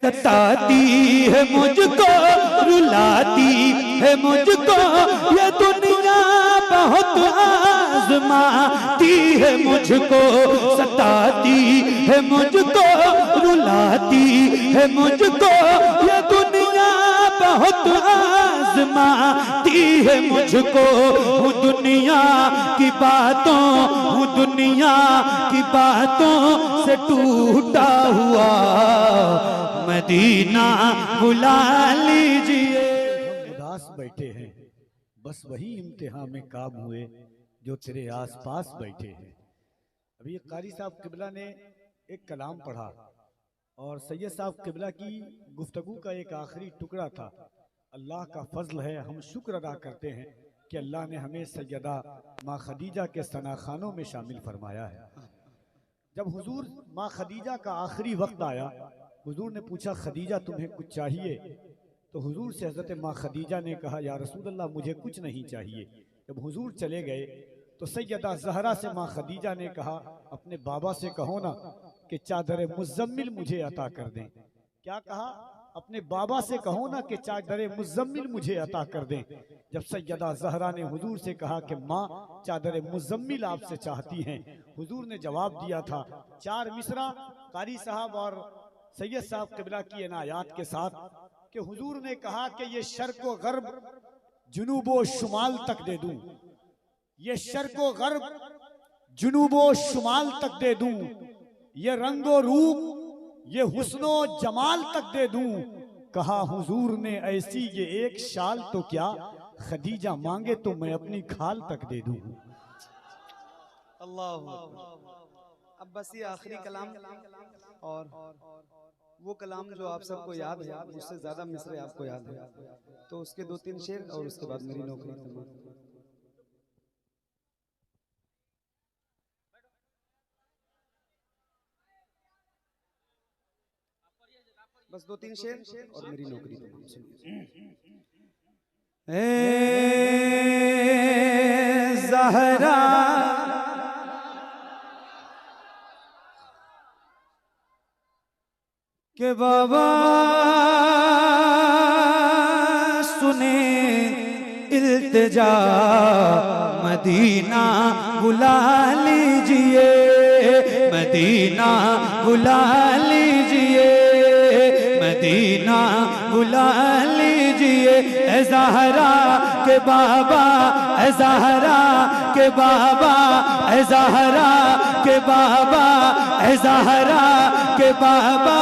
सताती है मुझको, रुलाती है मुझको, ये दुनिया बहुत आजमाती है मुझको। सताती है मुझको, रुलाती है मुझको, ये दुनिया बहुत आजमाती है मुझको। हूँ दुनिया की बातों, हूँ दुनिया की बातों से टूटा हुआ, मदीना बुला लीजिए। हम उदास बैठे हैं, बस वही इम्तिहान में काम हुए जो तेरे आसपास बैठे हैं। अभी कारी साहब किबला ने एक कलाम पढ़ा और सैयद साहब किबला की गुफ्तगू का एक आखिरी टुकड़ा था। अल्लाह का फजल है, हम शुक्र अदा करते हैं कि अल्लाह ने हमें सैयदा माँ खदीजा के सनाखानों में शामिल फरमाया है। जब हुजूर माँ खदीजा का आखिरी वक्त आया, हुजूर ने पूछा खदीजा तुम्हें कुछ चाहिए? तो हुजूर से हज़रत माँ खदीजा ने कहा या रसूल अल्लाह मुझे कुछ नहीं चाहिए। जब हुजूर चले गए तो सैयदा ज़हरा से माँ खदीजा ने कहा अपने बाबा से कहो ना कि चादर मुज़म्मिल मुझे अता कर दें। क्या कहा? अपने बाबा से कहो ना कि चादर मुज़म्मिल मुझे अता कर दें। जब सैयदा ज़हरा ने हुजूर से कहा कि माँ चादर मुज़म्मिल आपसे चाहती हैं, हुजूर ने जवाब दिया था 4 मिसरा कारी साहब और सैयद साहब किबला की इनायात के साथ कि हुजूर ने कहा कि ये शर्क व गर्ब जुनूबो शुमाल तक दे दूं, ये शर्क व गर्ब जुनूबो शुमाल तक दे दूं, ये रंगो रूप ये हुस्नो जमाल तक दे दूं। कहा हुजूर ने ऐसी ये एक शाल तो क्या, खदीजा मांगे तो मैं अपनी खाल तक दे दूं। अल्लाह। अब बस ये आखिरी कलाम और वो कलाम जो आप सबको याद है, उससे ज्यादा मिसरे आपको याद है, तो उसके 2-3 शेर और उसके बाद मेरी नौकरी तमाम। बस 2-3 शेर और मेरी नौकरी तमाम। ज़हरा के बाबा सुने इल्तिजा, मदीना बुला लीजिए, मदीना बुला लीजिए, मदीना बुला लीजिए। ए ज़हरा के बाबा, ए ज़हरा के बाबा, ए ज़हरा के बाबा, ए ज़हरा के बाबा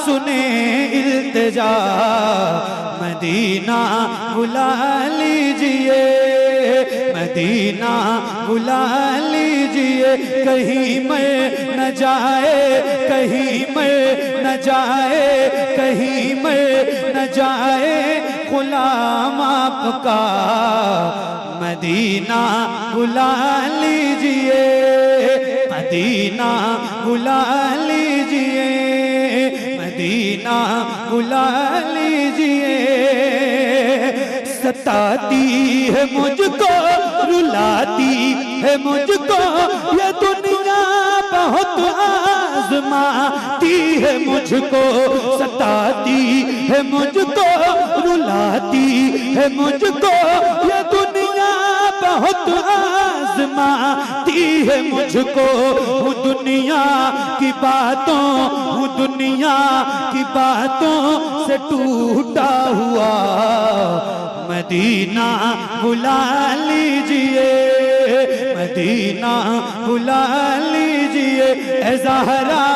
सुने इल्तिजा, मदीना बुला लीजिए, मदीना बुला लीजिए। कहीं मैं न जाए, कहीं मैं न जाए, कहीं मैं न जाए गुलाम आपका, मदीना बुला लीजिए, मदीना बुला लीजिए, मदीना बुला लीजिए। सताती है मुझको, रुलाती है मुझको, ये दुनिया बहुत आजमाती है मुझको। सताती है मुझको, रुलाती है मुझको, ये दुनिया बहुत आजमाती है मुझको। हूँ दुनिया की बातों, हूँ दुनिया की बातों से टूटा हुआ, मदीना बुला लीजिए, मदीना बुला लीजिए। ए ज़हरा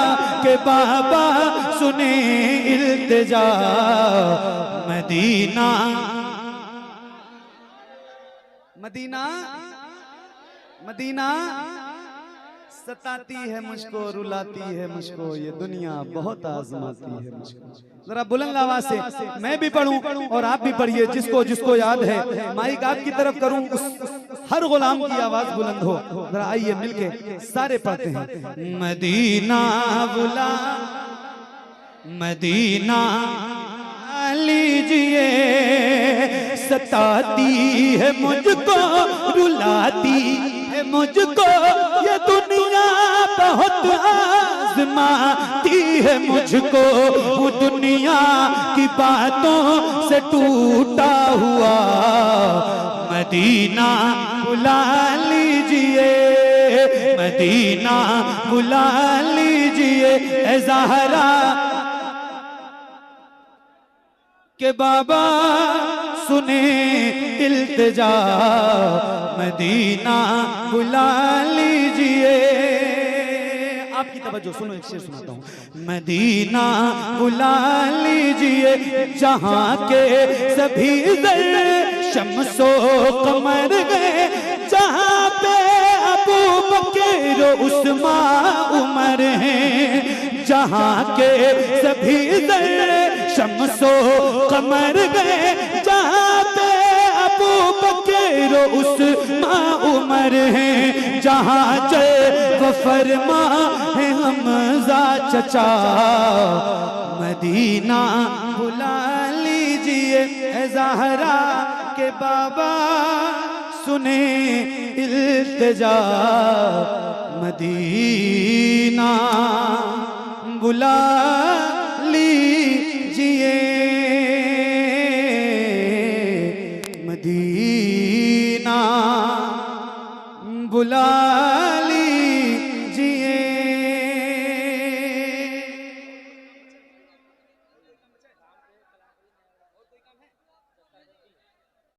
के बाबा सुने इल्तिजा, मदीना मदीना मदीना सताती है मुझको, रुलाती है मुझको, ये दुनिया बहुत आजमाती है मुझको। जरा बुलंद आवाज से मैं भी पढ़ूं और आप भी पढ़िए, जिसको जिसको याद है। माइक आपकी तरफ करूं, हर गुलाम की आवाज बुलंद हो। जरा आइए मिलके सारे पढ़ते हैं। मदीना बुला, मदीना लीजिए। सताती है मुझको, रुलाती है मुझको, ये दुनिया बहुत आजमाती है मुझको, वो दुनिया की बातों से टूटा हुआ। मदीना बुला लीजिए, मदीना बुला लीजिए ए ज़हरा के बाबा सुने इल्तिजा। मदीना बुला लीजिए। आपकी तवज्जो सुनो, एक शेर सुनाता हूँ। मदीना बुला लीजिए जहाँ के सभी ज़र्रे शम्सो कमर गए, जहाँ पे अबू बकर उस्मान उमर हैं, जहाँ के सभी ज़र्रे शम्सो कमर गए, जहाँ पे अबू बकर उस्मान उमर हैं, जहाँ जय फरमा है हमज़ा चचा। मदीना बुला लीजिए ए ज़हरा के बाबा सुने इल्तिजा। मदीना बुला लीजिए, मदीना बुला